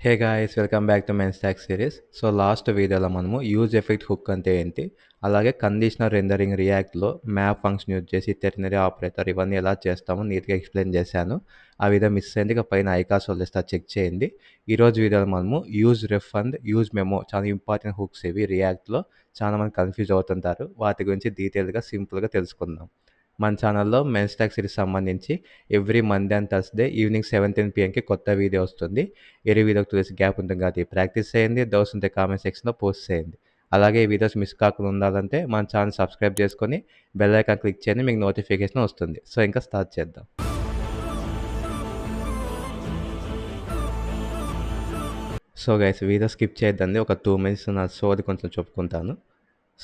Hey guys, welcome back to మెన్ stack series. So last వీడియోలో మనము యూజ్ ఎఫెక్ట్ హుక్ అంటే ఏంటి, అలాగే కండిషనర్ రెండరింగ్ రియాక్ట్లో మ్యాప్ ఫంక్షన్ యూజ్ చేసి టెర్నరీ ఆపరేటర్ ఇవన్నీ ఎలా చేస్తామో నీట్గా ఎక్స్ప్లెయిన్ చేశాను. ఆ వీడియో మిస్ అయింది, ఇక పైన ఐకాస్ వదిలేస్తా, చెక్ చేయండి. ఈరోజు వీడియోలో మనము use ref and use memo, చాలా ఇంపార్టెంట్ హుక్స్ ఇవి రియాక్ట్లో. చాలా మంది కన్ఫ్యూజ్ అవుతుంటారు, వాటి గురించి డీటెయిల్గా సింపుల్గా తెలుసుకుందాం. మన ఛానల్లో మెన్ స్టాక్ సిరీస్ సంబంధించి every Monday and Thursday evening 7:10 PMకి కొత్త వీడియో వస్తుంది. ఏ వీడియోకి తెలిసి గ్యాప్ ఉంటుంది కాబట్టి ప్రాక్టీస్ చేయండి. డౌట్స్ ఉంటే కామెంట్ సెక్షన్లో పోస్ట్ చేయండి. అలాగే ఈ వీడియోస్ మిస్ కాకుండా ఉండాలంటే మన ఛానల్ సబ్స్క్రైబ్ చేసుకొని బెల్ ఐకాన్ క్లిక్ చేయండి, మీకు నోటిఫికేషన్ వస్తుంది. సో ఇంకా స్టార్ట్ చేద్దాం. సో గైస్, వీడియో స్కిప్ చేయొద్దండి. ఒక 2 minutes నా సోది కొంచెం చెప్పుకుంటాను.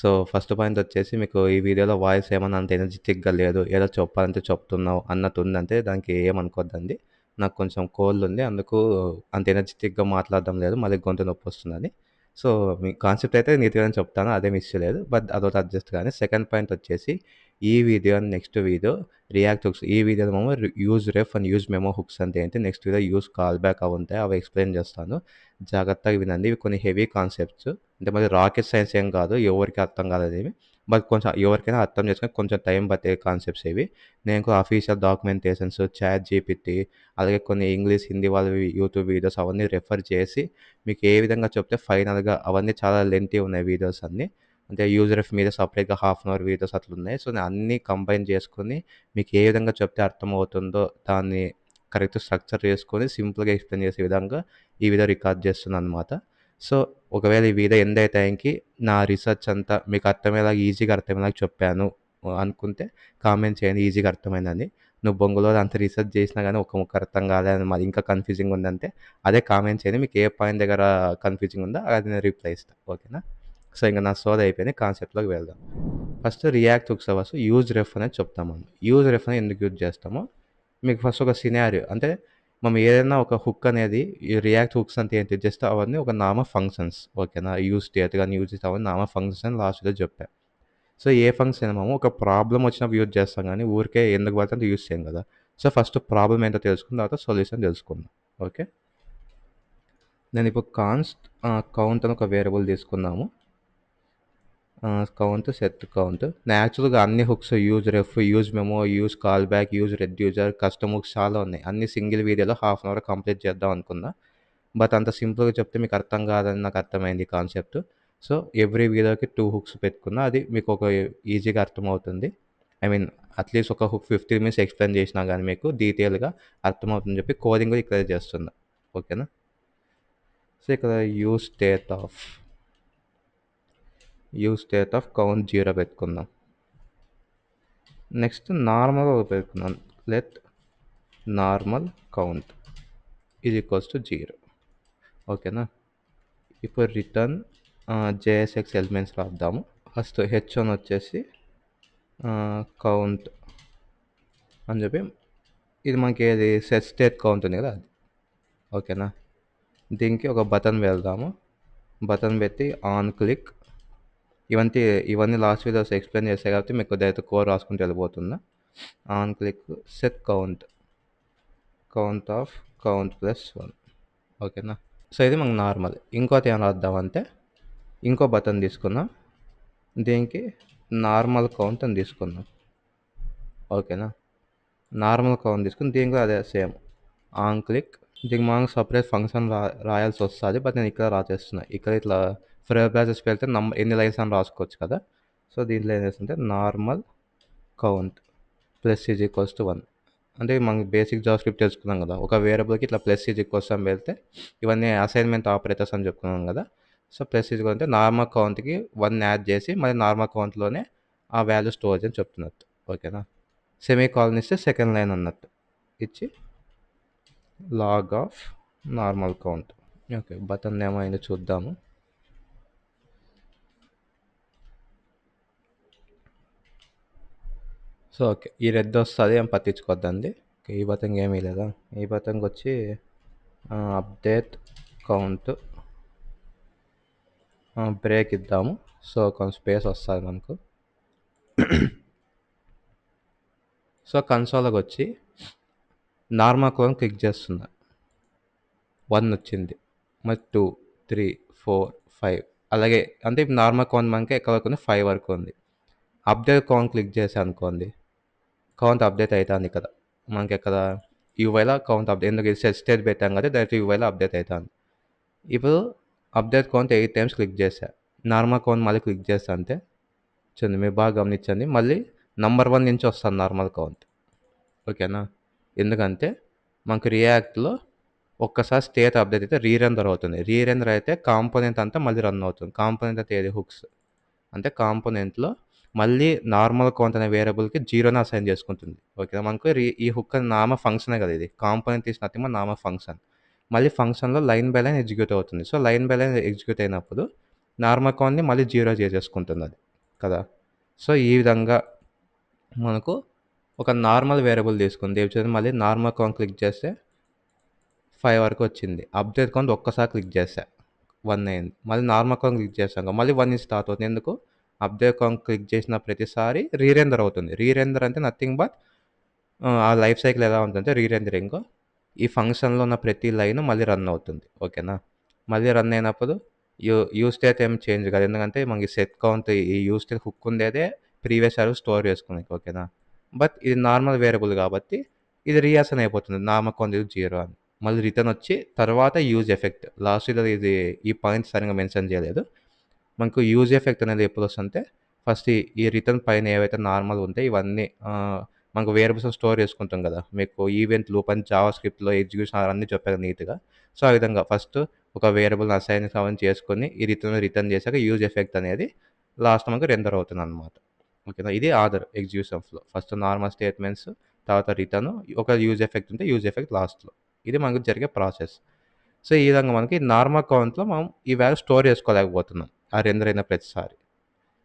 సో ఫస్ట్ పాయింట్ వచ్చేసి, మీకు ఈ వీడియోలో వాయిస్ ఏమన్నా అంత ఎనర్జెటిక్గా లేదు, ఏదో చెప్పాలంటే చెప్తున్నావు అన్నట్టు ఉందంటే దానికి ఏమనుకోద్దండి. నాకు కొంచెం కోల్డ్ ఉంది, అందుకు అంత ఎనర్జెటిక్గా మాట్లాడడం లేదు, మళ్ళీ గొంతు నొప్పి వస్తుందని. సో మీ కాన్సెప్ట్ అయితే నీట్గానే చెప్తాను, అదేం ఇష్యూ లేదు. బట్ అదొకటి అడ్జస్ట్ కానీ. సెకండ్ పాయింట్ వచ్చేసి, ఈ video and next video react hooks. ఈ వీడియోలో మేము use ref and use memo hooks అంటే ఏంటి, next video use call back అవి ఉంటాయి, అవి ఎక్స్ప్లెయిన్ చేస్తాను. జాగ్రత్తగా వినండి. ఇవి కొన్ని హెవీ కాన్సెప్ట్స్, అంటే మరి రాకెట్ సైన్స్ ఏం కాదు, ఎవరికి అర్థం కాలేదు ఇవి. బట్ కొంచెం ఎవరికైనా అర్థం చేసుకొని కొంచెం టైం పట్టే కాన్సెప్ట్స్ ఇవి. నేను అఫీషియల్ డాక్యుమెంటేషన్స్, చాట్ జీపీటీ, అలాగే కొన్ని ఇంగ్లీష్ హిందీ వాళ్ళ యూట్యూబ్ వీడియోస్ అవన్నీ రెఫర్ చేసి మీకు ఏ విధంగా చెప్తే ఫైనల్గా, అవన్నీ చాలా లెంతీ ఉన్నాయి వీడియోస్ అన్నీ. అంటే యూజర్ ఎఫ్ మీద సపరేట్గా 1/2 hour వీడియోస్ అట్లా ఉన్నాయి. సో నేను అన్నీ కంబైన్ చేసుకొని మీకు ఏ విధంగా చెప్తే అర్థమవుతుందో దాన్ని కరెక్ట్ స్ట్రక్చర్ చేసుకొని సింపుల్గా ఎక్స్ప్లెయిన్ చేసే విధంగా ఈ వీడియో రికార్డ్ చేస్తున్నాను అనమాట. సో ఒకవేళ ఈ వీడియో ఎండ్ అయ్యే టైంకి నా రీసెర్చ్ అంతా మీకు అర్థమయ్యేలాగా, ఈజీగా అర్థమయ్యేలాగా చెప్పాను అనుకుంటే కామెంట్ చేయండి, ఈజీగా అర్థమైందని. నువ్వు బొంగులో అంత రీసెర్చ్ చేసినా కానీ ఒక ముక్క అర్థం కాలేదు, మరి ఇంకా కన్ఫ్యూజింగ్ ఉందంటే అదే కామెంట్ చేయండి. మీకు ఏ పాయింట్ దగ్గర కన్ఫ్యూజింగ్ ఉందో అది నేను రిప్లై ఇస్తాను, ఓకేనా? సో ఇంకా నా సోది అయిపోయింది, కాన్సెప్ట్లోకి వెళ్దాం. First react hooks hours use ref అనేది చెప్తాం మనం. యూజ్ రెఫ్ అనేది ఎందుకు యూజ్ చేస్తామో మీకు ఫస్ట్ ఒక సినారియో, అంటే మనం ఏదైనా ఒక హుక్ అనేది, ఈ రియాక్ట్ హుక్స్ అంటే ఏంటి, జస్ట్ అవన్నీ ఒక నామ ఫంక్షన్స్, ఓకేనా? యూజ్ స్టేట్ కానీ యూజ్ అవన్నీ నామ ఫంక్షన్స్ అని లాస్ట్లో చెప్పాను. సో ఏ ఫంక్షన్ అయినా మనం ఒక ప్రాబ్లం వచ్చినప్పుడు యూజ్ చేస్తాం, కానీ ఊరికే ఎందుకు పడితే అంత యూజ్ చేయం కదా. సో ఫస్ట్ ప్రాబ్లం ఏంటో తెలుసుకున్న తర్వాత సొల్యూషన్ తెలుసుకుందాం, ఓకే? నేను ఇప్పుడు కౌంట్ అని ఒక వేరియబుల్ తీసుకున్నాము. Count, set count. నేను యాక్చువల్గా అన్ని hooks, use ref, use memo, use call back, use reducer, custom hooks చాలా ఉన్నాయి. అన్ని సింగిల్ వీడియోలో 1/2 hour కంప్లీట్ చేద్దాం అనుకున్నా. బట్ అంత సింపుల్గా చెప్తే మీకు అర్థం కాదని నాకు అర్థమైంది కాన్సెప్ట్. సో ఎవ్రీ వీడియోకి 2 హుక్స్ పెట్టుకున్నా, అది మీకు ఒక ఈజీగా అర్థమవుతుంది. ఐ మీన్ అట్లీస్ట్ ఒక హుక్ 15 minutes ఎక్స్ప్లెయిన్ చేసినా కానీ మీకు డీటెయిల్గా అర్థమవుతుందని చెప్పి కోడింగ్ ఇక్కడ చేస్తున్నా, ఓకేనా? సో ఇక్కడ యూజ్ స్టేట్ ఆఫ్ కౌంట్ 0 పెట్టుకుందాం. నెక్స్ట్ నార్మల్గా పెట్టుకున్నాను. Let normal count is equals to 0, ఓకేనా? ఇప్పుడు return JSX elements రాద్దాము. First H1 వచ్చేసి కౌంట్ అని చెప్పి, ఇది మనకి ఏది సెట్ స్టేట్ కౌంట్ ఉంది కదా అది, ఓకేనా? దీనికి ఒక బటన్ వెళ్దాము. బటన్ పెట్టి ఆన్ క్లిక్, ఇవన్నీ లాస్ట్ వీడియోస్ ఎక్స్ప్లెయిన్ చేస్తాయి కాబట్టి మీకు డైరెక్ట్ కోడ్ రాసుకుంటూ వెళ్ళిపోతున్నా. On click set count of count plus 1, ఓకేనా? సో ఇది మనకు నార్మల్. ఇంకోటి ఏం రాద్దామంటే, ఇంకో బటన్ తీసుకుందాం, దీనికి నార్మల్ కౌంట్ అని తీసుకుందాం, ఓకేనా? నార్మల్ కౌంట్ తీసుకుని దీనికి అదే సేమ్ ఆన్ క్లిక్. దీనికి మనం సపరేట్ ఫంక్షన్ రాయాల్సి వస్తుంది, బట్ నేను ఇక్కడ రాసేస్తున్నా. ఇక్కడ ఇట్లా ఫ్రేమ్ బ్రాసెస్కి వెళ్తే ఎన్ని లైన్స్ అని రాసుకోవచ్చు కదా. సో దీంట్లో ఏం చేస్తుంటే normal count plus is equals to 1, అంటే మనకి బేసిక్ జావా స్క్రిప్ట్ తెలుసుకున్నాం కదా. ఒక వేరియబుల్కి ఇట్లా ప్లస్ ఈజ్ ఈక్వల్స్ అని వెళ్తే ఇవన్నీ అసైన్మెంట్ ఆపరేటర్స్ అని చెప్పుకున్నాం కదా. సో ప్లస్ ఈజ్ ఈక్వల్ అంటే నార్మల్ కౌంట్కి 1 యాడ్ చేసి మళ్ళీ నార్మల్ కౌంట్లోనే ఆ వాల్యూ స్టోర్ అని చెప్తున్నట్టు, ఓకేనా? సెమీ కాలన్ ఇస్తే సెకండ్ లైన్ అన్నట్టు ఇచ్చి log of normal count, okay. Button ఏమైందో చూద్దాము. సో ఓకే, ఈ రెడ్ వస్తుంది, ఏం పట్టించుకోద్దండి. ఈ బటన్ ఏమీ లేదా, ఈ బటన్కి వచ్చి అప్డేట్ కౌంట్ బ్రేక్ ఇద్దాము. సో కొంచెం స్పేస్ వస్తుంది మనకు. సో కన్సోల్కి వచ్చి నార్మల్ కౌంట్ క్లిక్ చేస్తున్నా, 1 వచ్చింది. మరి 2, 3, 4, 5 అలాగే అంటే ఇప్పుడు నార్మల్ కౌంట్ మనకి ఎక్కడ వరకు ఉంది 5 వరకు ఉంది. అప్డేట్ కౌంట్ క్లిక్ చేశాను అనుకోండి, కౌంట్ అప్డేట్ అవుతుంది కదా మనకి ఎక్కడ యూఐలో కౌంట్ అప్డేట్, ఎందుకు ఇది సెట్ స్టేట్ పెట్టాం కదా డైరెక్ట్ యూఐలో అప్డేట్ అవుతుంది. ఇప్పుడు అప్డేట్ కౌంట్ 8 టైమ్స్ క్లిక్ చేశా, నార్మల్ కౌంట్ మళ్ళీ క్లిక్ చేస్తా అంతే. చూడండి మీరు బాగా గమనించండి, మళ్ళీ నంబర్ 1 నుంచి వస్తుంది నార్మల్ కౌంట్. ఓకేనా, ఎందుకంటే మనకు రియాక్ట్లో ఒక్కసారి స్టేట్ అప్డేట్ అయితే రీరెండర్ అవుతుంది. రీరెండర్ అయితే కాంపోనెంట్ అంతా మళ్ళీ రన్ అవుతుంది. కాంపోనెంట్ అంటే ఏది హుక్స్, అంటే కాంపోనెంట్లో మళ్ళీ నార్మల్ కౌంట్ అనే వేరియబుల్కి జీరోని అసైన్ చేసుకుంటుంది. ఓకేనా, మనకు ఈ హుక్ అని నామ ఫంక్షనే కదా, ఇది కాంపోనెంట్ ఈస్ నథింగ్ బట్ నామ ఫంక్షన్. మళ్ళీ ఫంక్షన్లో లైన్ బై లైన్ ఎగ్జిక్యూట్ అవుతుంది. So line by line execute అయినప్పుడు నార్మల్ కౌంట్ని మళ్ళీ జీరో చేసేసుకుంటుంది అది కదా. సో ఈ విధంగా మనకు ఒక నార్మల్ వేరియబుల్ తీసుకుంది, మళ్ళీ నార్మల్ కౌంట్ క్లిక్ చేస్తే 5 వరకు వచ్చింది. అప్డేట్ కౌంట్ ఒక్కసారి క్లిక్ చేశా 1 అయింది. మళ్ళీ నార్మల్ కౌంట్ క్లిక్ చేశాక మళ్ళీ 1 నుంచి స్టార్ట్ అవుతుంది. ఎందుకు, అప్డేట్ కౌంట్ క్లిక్ చేసిన ప్రతిసారి రీరెండర్ అవుతుంది. రీరెండర్ అంటే నథింగ్ బట్ ఆ లైఫ్ సైకిల్ ఎలా ఉంటుందంటే రీరెండరింగ్ ఈ ఫంక్షన్లో ఉన్న ప్రతి లైన్ మళ్ళీ రన్ అవుతుంది. ఓకేనా, మళ్ళీ రన్ అయినప్పుడు యూజ్ స్టేట్ ఏం చేంజ్ కాదు, ఎందుకంటే మనకి సెట్ కౌంట్ ఈ యూజ్ స్టేట్ హుక్ ఉండేదే ప్రీవియస్ సర్వ్ స్టోర్ చేసుకున్నాయి. ఓకేనా, బట్ ఇది నార్మల్ వేరియబుల్ కాబట్టి ఇది రీఅసైన్ అయిపోతుంది, నార్మల్ కౌంట్ ఇది 0 అని. మళ్ళీ రిటర్న్ వచ్చి తర్వాత యూజ్ ఎఫెక్ట్ లాస్ట్లో ఇది ఈ పాయింట్ సరిగ్గా మెన్షన్ చేయలేదు. మనకు యూజ్ ఎఫెక్ట్ అనేది ఎప్పుడు వస్తుందంటే ఫస్ట్ ఈ రిటర్న్ పైన ఏవైతే నార్మల్ ఉంటాయి ఇవన్నీ మనకు వేరియబుల్స్ స్టోర్ చేసుకుంటాం కదా, మీకు ఈవెంట్ లూప్ అని జావా స్క్రిప్ట్లో ఎగ్జిక్యూషన్ అన్నీ చెప్పారు నీట్గా. సో ఆ విధంగా ఫస్ట్ ఒక వేరియబుల్ అసైన్ అవన్నీ చేసుకొని ఈ రిటర్న్ చేశాక యూజ్ ఎఫెక్ట్ అనేది లాస్ట్ మనకు రెండర్ అవుతుంది అనమాట. ఓకేనా, ఇది order execution flow, first normal statements, తర్వాత రిటర్న్, ఒక యూజ్ ఎఫెక్ట్ ఉంటే యూజ్ ఎఫెక్ట్ లాస్ట్లో. ఇది మనకు జరిగే ప్రాసెస్. సో ఈ విధంగా మనకి నార్మల్ కౌంట్లో మనం ఈ వాల్యూ స్టోర్ చేసుకోలేకపోతున్నాం ఆ రెండర్ అయిన ప్రతిసారి.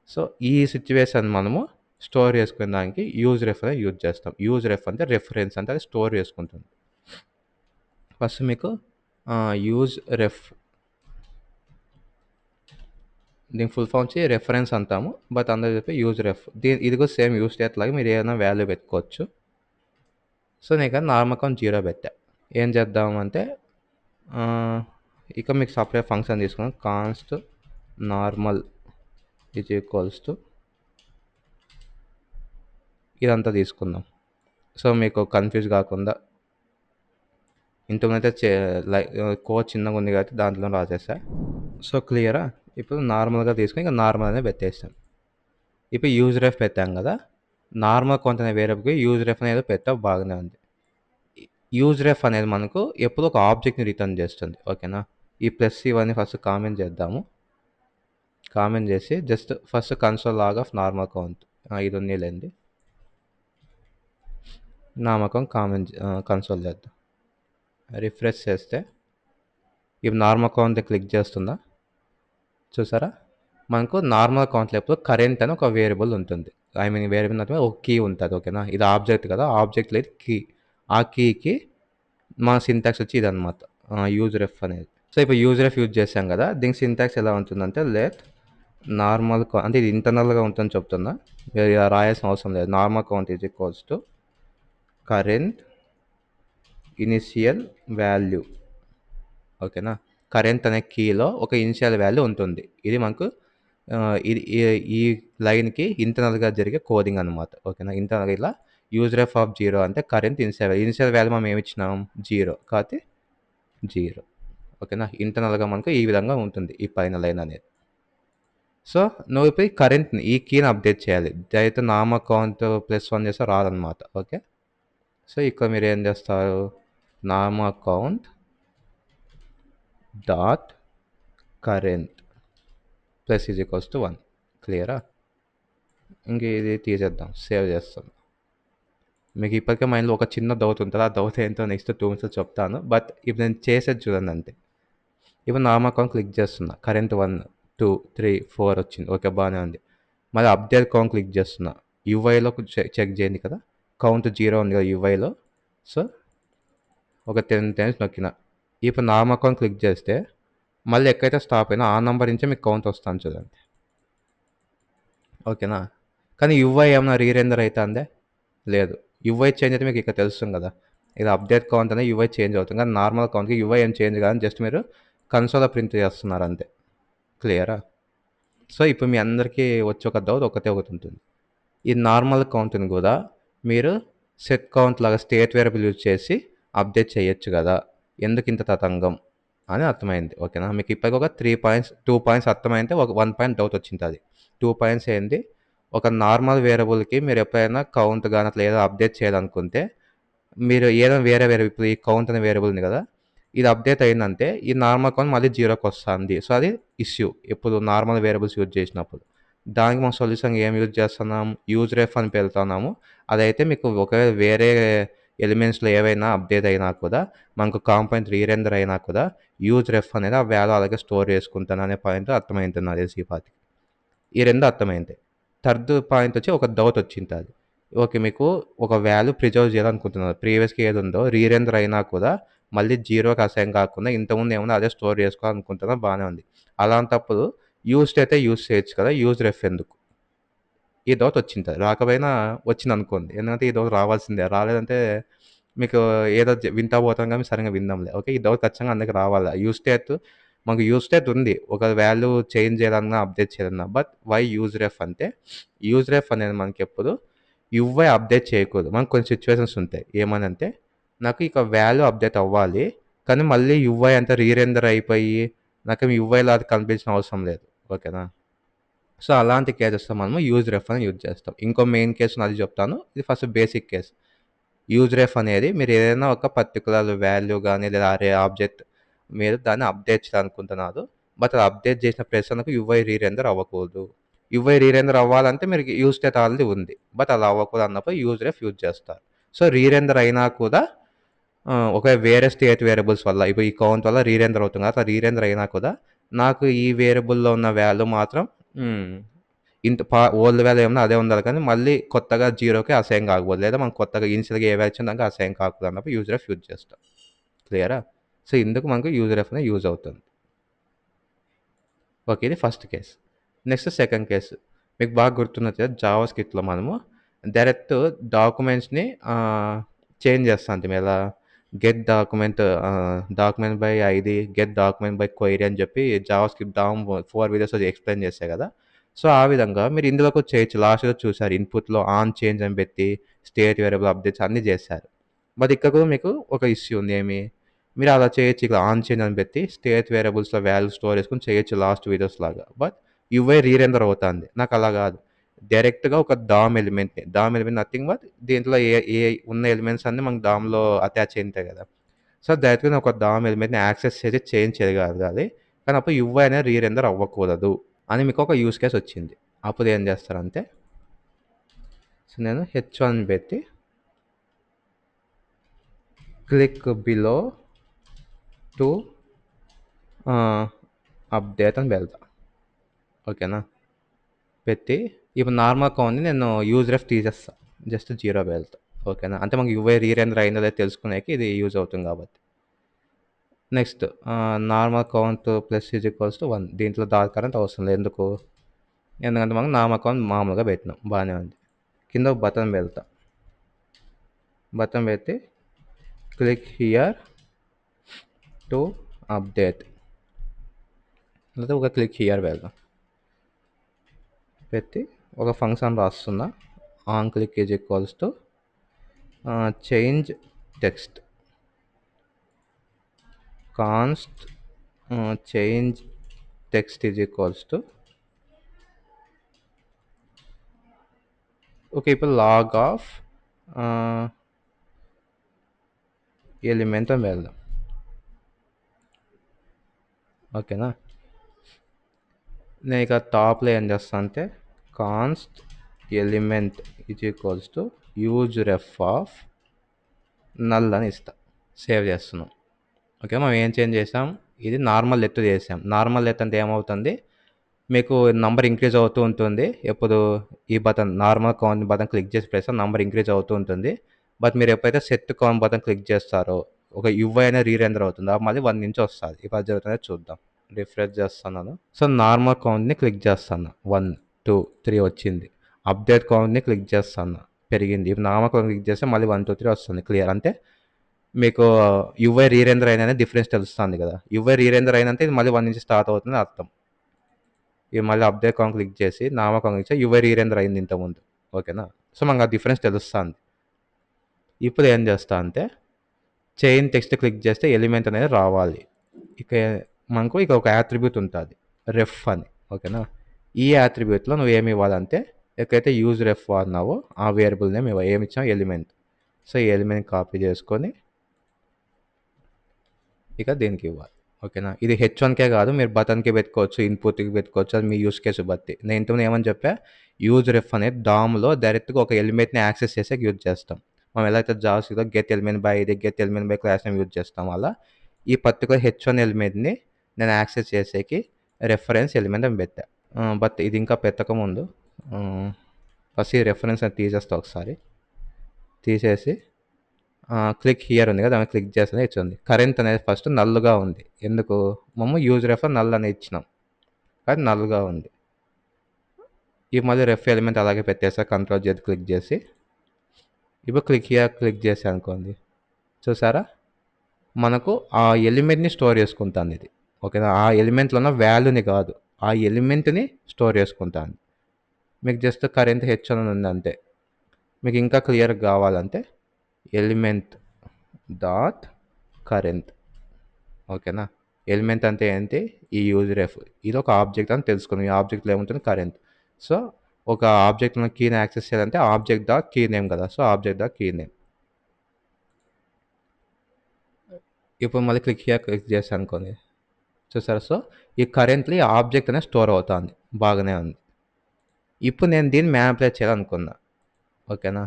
సో ఈ సిచ్యువేషన్ మనము స్టోర్ చేసుకునే దానికి యూజ్ రెఫ్ అనేది యూజ్ చేస్తాం. యూజ్ రెఫ్ అంటే రెఫరెన్స్, అంటే అది స్టోర్ చేసుకుంటుంది. ఫస్ట్ మీకు యూజ్ రెఫ్, దీని ఫుల్ ఫామ్ వచ్చి రెఫరెన్స్ అంటాము, బట్ అందరూ చెప్పి యూజ్ రెఫ్. ఇది కూడా సేమ్ యూజ్ స్టేట్ లాగా మీరు ఏదైనా వాల్యూ పెట్టుకోవచ్చు. సో నేను ఇక్కడ నార్మల్ కౌంట్ 0 పెట్టా. ఏం చేద్దామంటే ఇక మీకు సపరేట్ ఫంక్షన్ తీసుకున్నాం, const normal is equals to ఇదంతా తీసుకుందాం. సో మీకు కన్ఫ్యూజ్ కాకుండా ఇంతకుముందైతే కోడ్ చిన్నగా ఉంది కాబట్టి దాంట్లో రాసేసా. సో క్లియరా, ఇప్పుడు నార్మల్గా తీసుకుని ఇంకా నార్మల్ అనేది పెట్టేస్తాం. ఇప్పుడు యూజ్ రెఫ్ పెట్టాం కదా, నార్మల్ కౌంట్ అనే వేరియబుల్కి యూజ్ రెఫ్ అనేది పెట్టా, బాగానే ఉంది. యూజ్ రెఫ్ అనేది మనకు ఎప్పుడు ఒక ఆబ్జెక్ట్ని రిటర్న్ చేస్తుంది. ఓకేనా, ఈ ప్లస్ ఇవన్నీ ఫస్ట్ కామెంట్ చేద్దాము. కామెంట్ చేసి just first console log of normal count ఇది ఉన్నిలేండి, నార్మల్ కౌంట్ కామెంట్ కన్సోల్ చేద్దాం. రిఫ్రెష్ చేస్తే ఇప్పుడు నార్మల్ కౌంట్ క్లిక్ చేస్తుందా, చూసారా, మనకు నార్మల్ కౌంట్లో ఎప్పుడు కరెంట్ అని ఒక వేరియబుల్ ఉంటుంది. ఐ మీన్ వేరియబుల్ అంటే ఒక కీ ఉంటుంది. ఓకేనా, ఇది ఆబ్జెక్ట్ కదా, ఆబ్జెక్ట్ లేదు కీ, ఆ కీకి మా సింటాక్స్ వచ్చి ఇదనమాట యూజ్ రెఫ్ అనేది. సో ఇప్పుడు యూజ్ రెఫ్ యూజ్ చేసాం కదా, దీనికి సింటాక్స్ ఎలా ఉంటుందంటే లెట్ నార్మల్ అంటే ఇది ఇంటర్నల్గా ఉంటుందని చెప్తున్నా, మీరు ఇలా రాయాల్సిన అవసరం లేదు. Normal count is equals to current initial value. ఓకేనా, కరెంట్ అనే కీలో ఒక ఇనిషియల్ వాల్యూ ఉంటుంది. ఇది మనకు ఇది ఈ లైన్కి ఇంటర్నల్గా జరిగే కోడింగ్ అనమాట. ఓకేనా, ఇంటర్నల్గా ఇలా యూజ్ రెఫ్ ఆఫ్ 0 అంటే కరెంట్ ఇనిషియల్ వాల్యూ మనం ఏమి ఇచ్చినాం 0 కాబట్టి 0. ఓకేనా, ఇంటర్నల్గా మనకు ఈ విధంగా ఉంటుంది ఈ పైన లైన్ అనేది. సో నువ్వు ఇప్పుడు కరెంట్ని ఈ కీని అప్డేట్ చేయాలి, అయితే నార్మల్ కౌంట్ +1 చేస్తే రాదనమాట. ఓకే, సో ఇక్కడ మీరు ఏం చేస్తారు, normal count dot current plus is equals to 1. క్లియరా, ఇంక ఇది తీసేద్దాం, సేవ్ చేస్తాం. మీకు ఇప్పటికే మైండ్లో ఒక చిన్న డౌట్ ఉంటుంది, ఆ డౌట్ ఏంటో నెక్స్ట్ 2 minutes చెప్తాను, బట్ ఇప్పుడు నేను చేసేది చూడండి అంతే. ఇప్పుడు నార్మల్ కౌంట్ క్లిక్ చేస్తున్నా, కరెంట్ 1, 2, 3, 4 వచ్చింది. ఓకే, బాగానే ఉంది. మళ్ళీ అప్డేట్ కౌంట్ క్లిక్ చేస్తున్నా, యూఐలో చెక్ చేయండి కదా, కౌంట్ 0 ఉంది కదా యూఐలో. సో ఒక 10 times నొక్కిన, ఇప్పుడు నార్మల్ కౌంట్ క్లిక్ చేస్తే మళ్ళీ ఎక్కడైతే స్టాప్ అయినా ఆ నెంబర్ నుంచే మీకు కౌంట్ వస్తాను చూడండి. ఓకేనా, కానీ యూఐ ఏమైనా రీరెండర్ అవుతుందే, లేదు. యూఐ చేంజ్ అయితే మీకు ఇక్కడ తెలుస్తుంది కదా, ఇది అప్డేట్ కౌంట్ అనేది యూఐ చేంజ్ అవుతుంది, కానీ నార్మల్ కౌంట్కి యూఐ ఏం చేంజ్ కాదని జస్ట్ మీరు కన్సోల్‌లో ప్రింట్ చేస్తున్నారు అంతే. క్లియరా? సో, ఇప్పుడు మీ అందరికీ వచ్చే ఒక డౌట్ ఒకటే ఒకటుంటుంది. ఈ నార్మల్ కౌంట్‌ని గూడా మీరు సెట్ కౌంట్ లాగా స్టేట్ వేరియబుల్ యూజ్ చేసి అప్డేట్ చేయొచ్చు గదా! ఎందుకింత తతంగం అని అర్థమైంది. ఓకేనా? మీకు ఇప్పటికొక 3 పాయింట్స్, 2 పాయింట్స్ అర్థమైతే ఒక 1 పాయింట్ డౌట్ వచ్చింటది. 2 పాయింట్స్ ఏంది? ఒక నార్మల్ వేరియబుల్‌కి మీరెప్పుడైనా కౌంట్ గాని అట్లా ఏదో అప్డేట్ చేయాలనుకుంటే, మీరు ఏదైనా వేరే ఇప్పుడు ఈ కౌంట్ అనే వేరియబుల్ ఉంది గదా! ఇది అప్డేట్ అయిందంటే ఈ నార్మల్ కౌంట్ మళ్ళీ జీరోకొస్తాంది. సో, అది ఇష్యూ. ఎప్పుడు నార్మల్ వేరియబుల్స్ యూజ్ చేసినప్పుడు. దానికి మనం సొల్యూషన్‌గా ఏం యూజ్ చేస్తున్నాం? యూజ్‌రెఫ్ అని పెడుతున్నాము. అదైతే మీకు ఒకవేళ వేరే ఎలిమెంట్స్‌లో ఏవైనా అప్డేట్ అయినా కూడా మనకు కాంపోనెంట్ రీరెండర్ అయినా కూడా యూజ్‌రెఫ్ అనేది ఆ వాల్యూ అలాగే స్టోర్ చేసుకుంటాననే పాయింట్ అర్థమైంది నాకు తెలిసి ఈ పాటికి. ఈ 2 అర్థమైంది. థర్డ్ పాయింట్ వచ్చి ఒక డౌట్ వచ్చింటది. ఓకే. మీకు ఒక వాల్యూ ప్రిజర్వ్ చేయాలనుకుంటున్నారు. ప్రీవియస్‌గా ఏదుందో రీరెండర్ అయినా కూడా మళ్ళీ జీరోకి అసైన్ కాకుండా ఇంతకుముందు ఏముందో అదే స్టోర్ చేసుకోవాలనుకుంటున్నా బానే ఉంది. అలాంటప్పుడు యూజ్డ్ అయితే యూజ్ చేయొచ్చు కదా! యూజ్‌రెఫ్ ఎందుకు? ఈ డౌట్ వచ్చింటది. రాకపోయినా వచ్చిందనుకోండి. ఎందుకంటే ఈ డౌట్ రావాల్సిందే. రాలేదంటే మీకు ఏదో వింటా పోతాం గానీ సరిగ్గా విందాంలే. ఓకే. ఈ డౌట్ ఖచ్చితంగా అందరికి రావాల. మాకు యూజ్ స్టేట్ ఉంది. ఒక వాల్యూ చేంజ్ చేయాలన్నా, అప్డేట్ చేయాలన్నా. బట్ వై యూజ్‌రెఫ్ అంటే యూజ్‌రెఫ్ అనేది మనకెప్పుడు యూఐ అప్డేట్ చేయకూడదు. మనకు కొన్ని సిట్యుయేషన్స్ ఉంటాయి. ఏమనంటే నాకు ఇక వాల్యూ అప్డేట్ అవ్వాలి. కానీ మళ్ళీ యూఐ అంతా రీరెండర్ అయిపోయి నాకేమి యూఐలా అది కనిపించిన అవసరం లేదు. ఓకేనా? సో, అలాంటి కేసెస్‌లో మనము యూజ్‌రెఫ్ అని యూజ్ చేస్తాం. ఇంకో మెయిన్ కేస్ అది చెప్తాను. ఇది ఫస్ట్ బేసిక్ కేస్. యూజ్‌రెఫ్ అనేది మీరు ఏదైనా ఒక పర్టిక్యులర్ వాల్యూ గాని లేదా అరే ఆబ్జెక్ట్ మీరు దాన్ని అప్డేట్ చేయాలనుకుంటున్నారు. బట్ అది అప్డేట్ చేసిన ప్రతిసారికి యూఐ రీరెండర్ అవ్వకూడదు. యూఐ రీరెండర్ అవ్వాలంటే మీరు యూజ్ స్టేట్ ఆల్రెడీ ఉంది. బట్ అలా అవ్వకూడదు అన్నప్పుడు యూజ్‌రెఫ్ యూజ్ చేస్తారు. సో, రీరెండర్ అయినా కూడా ఒకవేళ వేరే స్టేట్ వేరియబుల్స్ వల్ల ఇప్పుడు ఈ కౌంట్ వల్ల రీరెండర్ అవుతుంది కదా! అట్లా రీరెండర్ అయినా కూడా నాకు ఈ వేరియబుల్‌లో ఉన్న వాల్యూ మాత్రం హ్మ్. ఓల్డ్ వాల్యూ ఏమన్నా అదే ఉండాలి కానీ మళ్ళీ కొత్తగా జీరోకి అసైన్ కాకూడదు. లేదా మనం కొత్తగా ఇనిషియల్‌గా ఏ వాల్యూ ఇచ్చిందో దానికి అసైన్ కాకూడదు అన్నప్పుడు యూజ్‌రెఫ్ యూజ్ చేస్తాం. క్లియరా? సో, ఇందుకు మనకు యూజ్‌రెఫ్ అనేది యూజ్ అవుతుంది. ఓకే. ఇది first case. Next second case. మీకు బాగా గుర్తున్నట్లయితే జావా స్క్రిప్ట్‌లో మనము డైరెక్ట్ డాక్యుమెంట్స్‌ని చేంజ్ చేస్తాంటిమి. ఎలా document by ID, get document by query అని చెప్పి జావా స్క్రిప్ట్ 4 వీడియోస్‌లో ఎక్స్‌ప్లెయిన్ చేశా కదా! సో, ఆ విధంగా మీరు ఇందులో కూడా చేయొచ్చు. లాస్ట్‌లో చూసారు ఇన్‌పుట్‌లో ఆన్ చేంజ్ అని పెట్టి స్టేట్ వేరియబుల్ అప్డేట్స్ అన్నీ చేశారు. బట్ ఇక్కడ కూడా మీకు ఒక ఇష్యూ ఉంది. ఏమి? మీరు అలా చేయొచ్చు. ఇక్కడ ఆన్ చేంజ్ అని పెట్టి స్టేట్ వేరియబుల్స్‌లో వాల్యూ స్టోర్ చేసుకొని చేయొచ్చు లాస్ట్ వీడియోస్ లాగా. బట్ యూఐ రీరెండర్ అవుతాంది. నాకు అలా కాదు. డైరెక్ట్‌గా ఒక డామ్ ఎలిమెంట్ నథింగ్ బట్ దీంట్లో ఏ ఏ ఉన్న ఎలిమెంట్స్ అన్నీ మనకు డామ్‌లో అటాచ్ అయి ఉంటాయి కదా! సో, డైరెక్ట్‌గా నేను ఒక డామ్ ఎలిమెంట్‌ని యాక్సెస్ చేసి చేంజ్ చేయగలగాలి. కానీ అప్పుడు యూఐ అనేది రీరెండర్ అవ్వకూడదు అని మీకు ఒక యూజ్ కేస్ వచ్చింది. అప్పుడు ఏం చేస్తారంటే సో, నేను హెచ్1 పెట్టి క్లిక్ బిలో టు అప్డేట్ అని పెడతా. ఓకేనా? పెట్టి ఇప్పుడు నార్మల్ కౌంట్‌ని నేను యూజ్‌రెఫ్ తీసేస్తా. జస్ట్ 0 పెడతా. ఓకేనా? అంటే మనకు యూఐ రీరెండర్ అయిందో లేదో తెలుసుకునేకి ఇది యూజ్ అవుతుంది కాబట్టి. Next normal count plus is equals to 1 దీంట్లో డాట్ కరెంట్ అవసరం లేదు. ఎందుకు? ఎందుకంటే మనం నార్మల్ కౌంట్ మామూలుగా పెట్టినాం. బానే ఉంది. కింద ఒక బటన్ పెడతా. బటన్ పెట్టి క్లిక్ హియర్ టు అప్డేట్. లేదా ఒక క్లిక్ హియర్ పెడదాం. పెట్టి ఒక ఫంక్షన్ రాస్తున్నా. On click is equals to change text const change text is equals to okay. ఇప్పుడు లాగ్ ఆఫ్ ఎలిమెంట్ అని వెళ్దాం. ఓకేనా? నేను ఇక టాప్లో ఏం చేస్తా అంటే const element is equals to use ref of null అని ఇస్తా. సేవ్ చేస్తున్నాం. ఓకే. మనం ఏం చేంజ్ చేసాం? ఇది నార్మల్ లెత్ చేసాం. నార్మల్ లెత్ అంటే ఏమవుతుంది? మీకు నంబర్ ఇంక్రీజ్ అవుతూ ఉంటుంది. ఎప్పుడు ఈ button normal count button click చేసి ప్రెస్ నంబర్ ఇంక్రీజ్ అవుతూ ఉంటుంది. బట్ మీరు ఎప్పుడైతే సెట్ కౌంట్ బటన్ క్లిక్ చేస్తారో ఒక యూఐ అనేది రీరెండర్ అవుతుంది. మళ్ళీ 1 నుంచి వస్తుంది. ఇప్పుడు అది జరుగుతుందో చూద్దాం. రిఫ్రెష్ చేస్తున్నాను. సో, నార్మల్ కౌంట్‌ని క్లిక్ చేస్తాను. 1, 2, 3 వచ్చింది. అప్డేట్ కౌంట్‌ని క్లిక్ చేస్తాను. పెరిగింది. ఇప్పుడు నార్మల్ కౌంట్ క్లిక్ చేస్తే మళ్ళీ 1, 2, 3 వస్తుంది. క్లియర్. అంటే మీకు యువై రీరెండర్ అయిన డిఫరెన్స్ తెలుస్తుంది కదా. యువై రీరెండర్ అయినంటే ఇది మళ్ళీ 1 నుంచి స్టార్ట్ అవుతుంది అర్థం. ఇది మళ్ళీ అప్డేట్ కాన్ క్లిక్ చేసి నామకాన్ క్లిక్ చేసి యువై రీరెండర్ అయింది ఇంతకుముందు. ఓకేనా. సో మనకు ఆ డిఫరెన్స్ తెలుస్తుంది. ఇప్పుడు ఏం చేస్తా అంటే చైన్ టెక్స్ట్ క్లిక్ చేస్తే ఎలిమెంట్ అనేది రావాలి. ఇక మనకు ఇక ఒక యాట్రిబ్యూట్ ఉంటుంది రెఫ్ అని. ఓకేనా. ఈ యాట్రిబ్యూట్లో నువ్వు ఏమి ఇవ్వాలంటే ఎక్కడైతే యూజ్ రెఫ్ వాడినావో ఆ వేరియబుల్ నేమ్ ఏమి ఇచ్చావు ఎలిమెంట్. సో ఈ ఎలిమెంట్ కాపీ చేసుకొని ఇక దీనికి ఇవ్వాలి. ఓకేనా. ఇది H1కే కాదు, మీరు బటన్కి పెట్టుకోవచ్చు, ఇన్పుట్కి పెట్టుకోవచ్చు, అది మీ యూస్ కేసు బట్టి. నేను ఇంతకుముందు ఏమని చెప్పా, యూజ్ రెఫ్ అనేది డామ్లో డైరెక్ట్గా ఒక ఎలిమెంట్ని యాక్సెస్ చేసే యూజ్ చేస్తాం. మనం ఎలా అయితే జావాస్క్రిప్ట్లో గెట్ ఎలిమెంట్ బై ఇది get element by class name use చేస్తాం, అలా ఈ పర్టికులర్ H1 ఎలిమెంట్ని నేను యాక్సెస్ చేసేకి రెఫరెన్స్ ఎలిమెంట్ అని పెట్టా. బట్ ఇది ఇంకా పెట్టకముందు ఫస్ట్ ఈ రెఫరెన్స్ అని తీసేస్తా ఒకసారి. తీసేసి క్లిక్ హియర్ ఉంది కదా, దాన్ని క్లిక్ చేస్తేనే ఇచ్చింది. కరెంట్ అనేది ఫస్ట్ నల్గా ఉంది. ఎందుకు మేము యూజ్ రెఫర్ నల్ అని ఇచ్చినాం, కానీ నల్గా ఉంది. ఈ మళ్ళీ రెఫ్ ఎలిమెంట్ అలాగే పెట్టేసా, కంట్రోల్ చేసి క్లిక్ చేసి. ఇప్పుడు క్లిక్ హియర్ క్లిక్ చేసి అనుకోండి, చూసారా మనకు ఆ ఎలిమెంట్ని స్టోర్ చేసుకుంటాను ఇది. ఓకేనా. ఆ ఎలిమెంట్లో ఉన్న వాల్యూని కాదు, ఆ ఎలిమెంట్ని స్టోర్ చేసుకుంటాను. మీకు జస్ట్ కరెంట్ H1 అని ఉంది అంతే. మీకు ఇంకా క్లియర్గా కావాలంటే ఎలిమెంట్ డాట్ కరెంట్. ఓకేనా. ఎలిమెంట్ అంటే ఏంటి, ఈ యూజ్ రెఫ్, ఇది ఒక ఆబ్జెక్ట్ అని తెలుసుకున్నాం. ఈ ఆబ్జెక్ట్లో ఏముంటుంది, కరెంట్. సో ఒక ఆబ్జెక్ట్లో కీని యాక్సెస్ చేయాలంటే ఆబ్జెక్ట్ డాట్ కీ నేమ్ కదా, so object dot key name. ఇప్పుడు మళ్ళీ క్లిక్ హియర్ క్లిక్ చేస్తాను అనుకోండి, చూసారా. సో ఈ కరెంట్లీ ఆబ్జెక్ట్ అనేది స్టోర్ అవుతుంది, బాగానే ఉంది. ఇప్పుడు నేను దీన్ని మ్యానిపులేట్ చేయాలనుకున్నా. ఓకేనా.